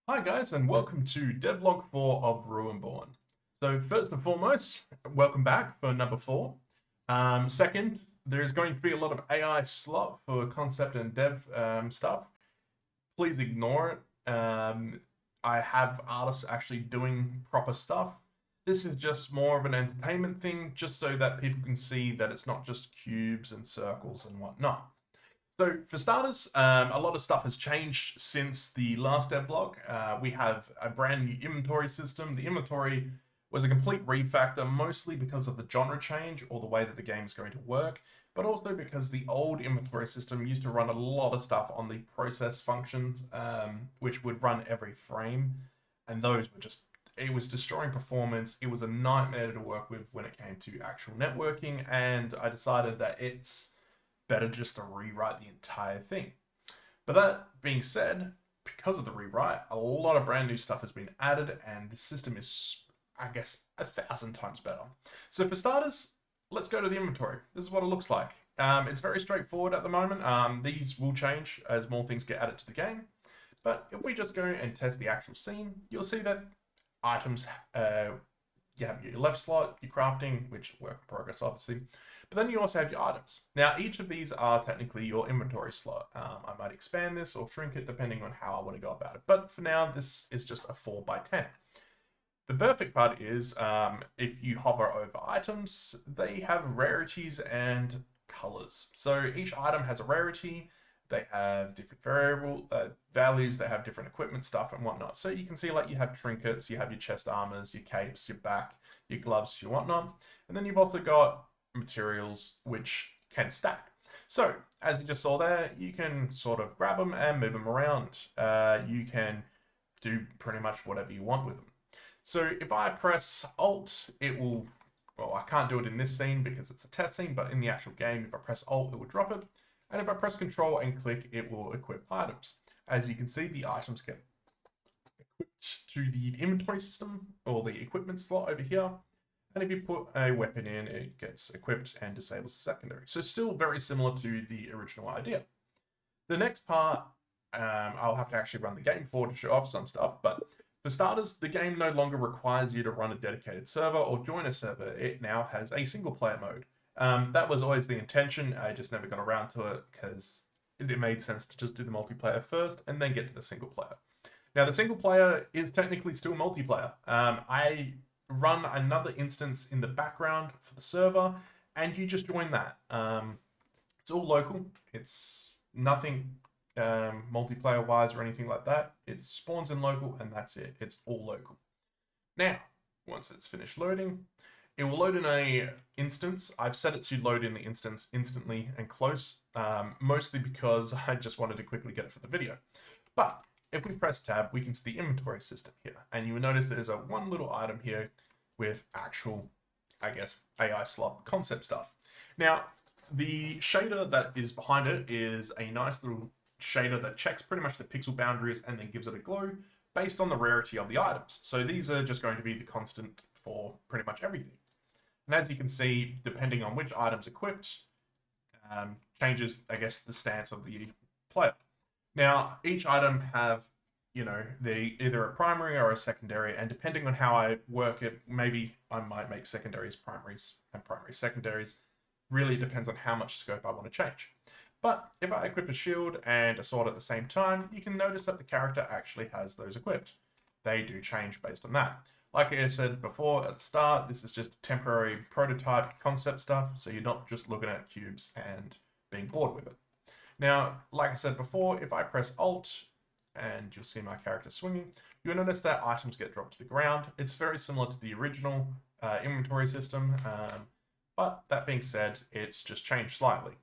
Hi guys, and welcome to Devlog 4 of Ruinborne. So first and foremost, welcome back for number 4. Second, there's going to be a lot of AI slop for concept and dev stuff. Please ignore it. I have artists actually doing proper stuff. This is just more of an entertainment thing, just so that people can see that it's not just cubes and circles and whatnot. So, for starters, a lot of stuff has changed since the last devlog. We have a brand new inventory system. The inventory was a complete refactor, mostly because of the genre change or the way that the game is going to work, but also because the old inventory system used to run a lot of stuff on the process functions, which would run every frame, and those were just it was destroying performance. It was a nightmare to work with when it came to actual networking, and I decided that it's better just to rewrite the entire thing. But that being said, because of the rewrite, a lot of brand new stuff has been added, and the system is, I guess, 1,000 times better. So for starters, let's go to the inventory. This is what it looks like. It's very straightforward at the moment. These will change as more things get added to the game. But if we just go and test the actual scene, you'll see that items, you have your left slot, your crafting, which work in progress, obviously. But then you also have your items. Now, each of these are technically your inventory slot. I might expand this or shrink it depending on how I want to go about it. But for now, this is just a 4x10. The perfect part is if you hover over items, they have rarities and colors. So each item has a rarity. They have different variable values. They have different equipment stuff and whatnot. So you can see like you have trinkets, you have your chest armors, your capes, your back, your gloves, your whatnot. And then you've also got materials which can stack. So as you just saw there, you can sort of grab them and move them around. You can do pretty much whatever you want with them. So if I press Alt, it will, well, I can't do it in this scene because it's a test scene, but in the actual game, if I press Alt, it will drop it. And if I press Control and click, it will equip items. As you can see, the items get equipped to the inventory system or the equipment slot over here. And if you put a weapon in, it gets equipped and disables the secondary. So still very similar to the original idea. The next part, I'll have to actually run the game before to show off some stuff, but for starters, the game no longer requires you to run a dedicated server or join a server. It now has a single player mode. That was always the intention. I just never got around to it because it made sense to just do the multiplayer first and then get to the single player. Now, the single player is technically still multiplayer. I run another instance in the background for the server, and you just join that. It's all local. It's nothing multiplayer wise or anything like that. It spawns in local, and that's it. It's all local. Now, once it's finished loading, it will load in a instance. I've set it to load in the instance instantly and close, mostly because I just wanted to quickly get it for the video. But if we press tab, we can see the inventory system here. And you will notice there's a one little item here with actual, I guess, AI slop concept stuff. Now, the shader that is behind it is a nice little shader that checks pretty much the pixel boundaries and then gives it a glow based on the rarity of the items. So these are just going to be the constant for pretty much everything. And as you can see, depending on which item's equipped, changes, I guess, the stance of the player. Now, each item have, they either a primary or a secondary, and depending on how I work it, maybe I might make secondaries primaries and primary secondaries. Really depends on how much scope I want to change. But if I equip a shield and a sword at the same time, you can notice that the character actually has those equipped. They do change based on that. Like I said before at the start, this is just temporary prototype concept stuff, so you're not just looking at cubes and being bored with it. Now, like I said before, if I press Alt, and you'll see my character swinging, you'll notice that items get dropped to the ground. It's very similar to the original inventory system, but that being said, it's just changed slightly.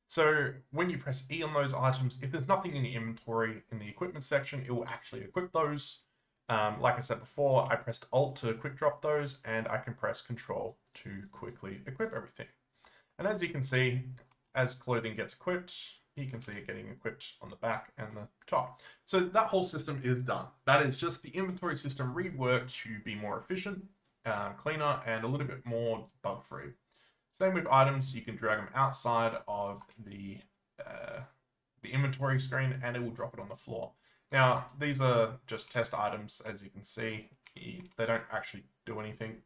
So when you press E on those items, if there's nothing in the inventory in the equipment section, it will actually equip those. Like I said before, I pressed Alt to quick drop those, and I can press Control to quickly equip everything. And as you can see, as clothing gets equipped, you can see it getting equipped on the back and the top. So that whole system is done. That is just the inventory system reworked to be more efficient, cleaner, and a little bit more bug-free. Same with items, you can drag them outside of the inventory screen and it will drop it on the floor. Now, these are just test items, as you can see. They don't actually do anything.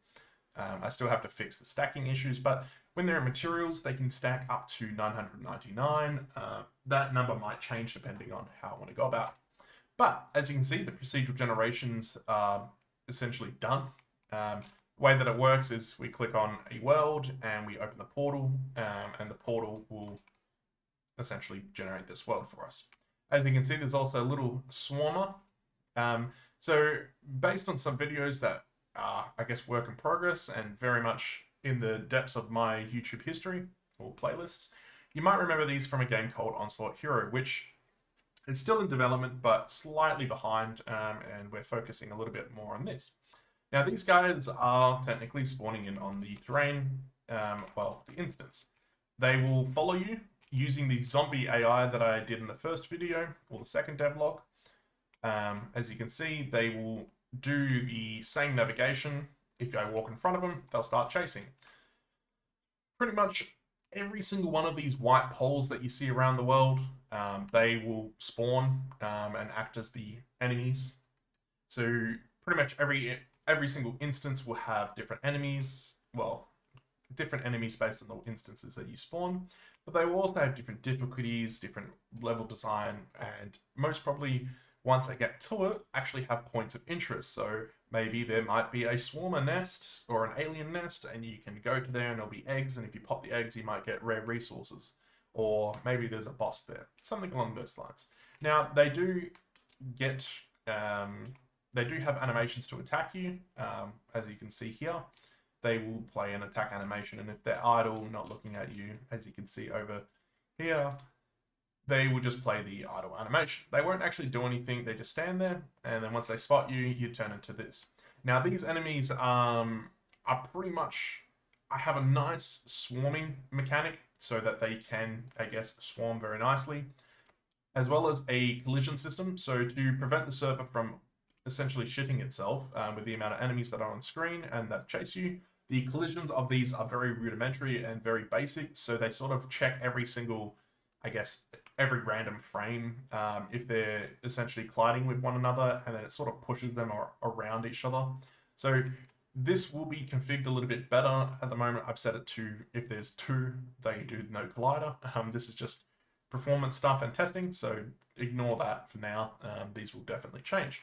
I still have to fix the stacking issues, but when they're in materials, they can stack up to 999. That number might change depending on how I want to go about it. But as you can see, the procedural generations are essentially done. The way that it works is we click on a world and we open the portal, and the portal will essentially generate this world for us. As you can see, there's also a little swarmer. So based on some videos that are, I guess, work in progress and very much in the depths of my YouTube history or playlists, you might remember these from a game called Onslaught Hero, which is still in development, but slightly behind, and we're focusing a little bit more on this. Now, these guys are technically spawning in on the terrain, well, the instance. They will follow you using the zombie AI that I did in the first video, or the second devlog. As you can see, they will do the same navigation. If I walk in front of them, they'll start chasing. Pretty much every single one of these white poles that you see around the world, they will spawn and act as the enemies. So pretty much every single instance will have different enemies. Well, different enemies based on the instances that you spawn, but they will also have different difficulties, different level design, and most probably, once they get to it, actually have points of interest. So maybe there might be a swarmer nest or an alien nest, and you can go to there and there'll be eggs, and if you pop the eggs, you might get rare resources. Or maybe there's a boss there, something along those lines. Now, they do get, they do have animations to attack you, as you can see here. They will play an attack animation, and if they're idle, not looking at you, as you can see over here, they will just play the idle animation. They won't actually do anything, they just stand there, and then once they spot you, you turn into this. Now, these enemies are pretty much, I have a nice swarming mechanic so that they can, I guess, swarm very nicely, as well as a collision system. So to prevent the server from essentially shitting itself with the amount of enemies that are on screen and that chase you, the collisions of these are very rudimentary and very basic. So they sort of check every single, I guess, every random frame if they're essentially colliding with one another, and then it sort of pushes them around each other. So this will be configured a little bit better. At the moment, I've set it to, if there's two, they do no collider. This is just performance stuff and testing, so ignore that for now. These will definitely change.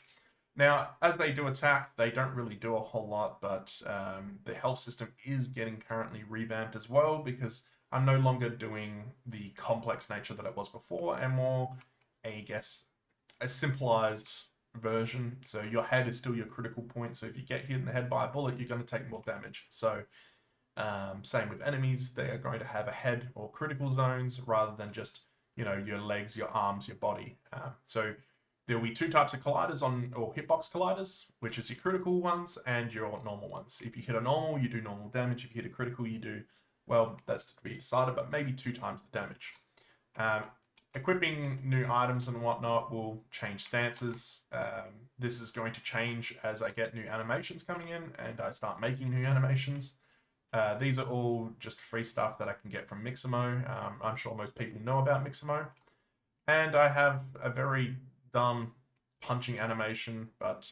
Now, as they do attack, they don't really do a whole lot, but the health system is getting currently revamped as well, because I'm no longer doing the complex nature that it was before, and more, I guess, a simplified version. So your head is still your critical point, so if you get hit in the head by a bullet, you're going to take more damage. So same with enemies, they are going to have a head or critical zones rather than just, you know, your legs, your arms, your body. So there will be two types of colliders or hitbox colliders, which is your critical ones and your normal ones. If you hit a normal, you do normal damage. If you hit a critical, you do, well, that's to be decided, but maybe 2 times the damage. Equipping new items and whatnot will change stances. This is going to change as I get new animations coming in and I start making new animations. These are all just free stuff that I can get from Mixamo. I'm sure most people know about Mixamo. And I have a very dumb punching animation, but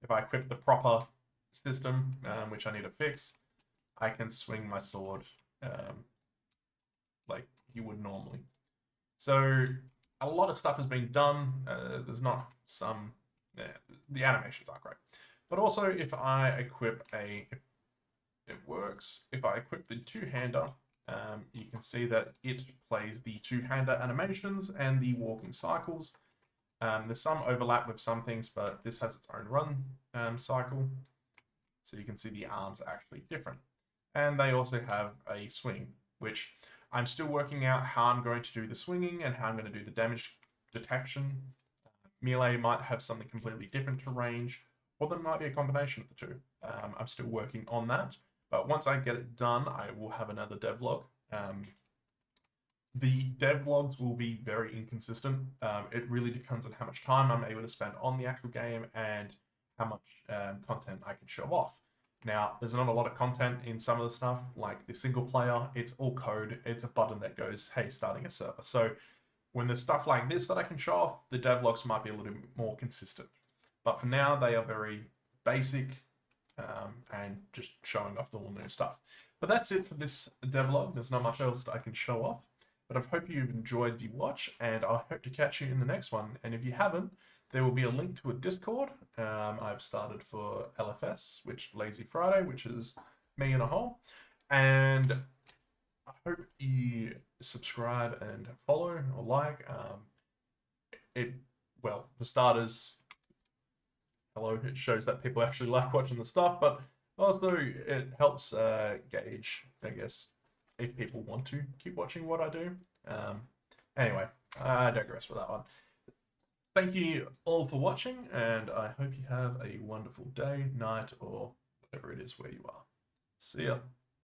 if I equip the proper system, which I need to fix, I can swing my sword like you would normally. So a lot of stuff has been done. There's not some, the animations aren't great. But also if I equip it works, if I equip the two-hander, you can see that it plays the two-hander animations and the walking cycles. There's some overlap with some things, but this has its own run cycle. So you can see the arms are actually different. And they also have a swing, which I'm still working out how I'm going to do the swinging and how I'm going to do the damage detection. Melee might have something completely different to range, or there might be a combination of the two. I'm still working on that, but once I get it done, I will have another devlog. The devlogs will be very inconsistent. It really depends on how much time I'm able to spend on the actual game and how much content I can show off. Now, there's not a lot of content in some of the stuff, like the single player. It's all code. It's a button that goes, hey, starting a server. So when there's stuff like this that I can show off, the devlogs might be a little bit more consistent. But for now, they are very basic and just showing off the all new stuff. But that's it for this devlog. There's not much else that I can show off. But I hope you've enjoyed the watch, and I hope to catch you in the next one. And if you haven't, there will be a link to a Discord I've started for LFS, which Lazy Friday, which is me in a hole. And I hope you subscribe and follow or like. Well, for starters, hello, it shows that people actually like watching the stuff, but also it helps gauge, I guess, if people want to keep watching what I do. Anyway, I digress with that one. Thank you all for watching, and I hope you have a wonderful day, night, or whatever it is where you are. See ya.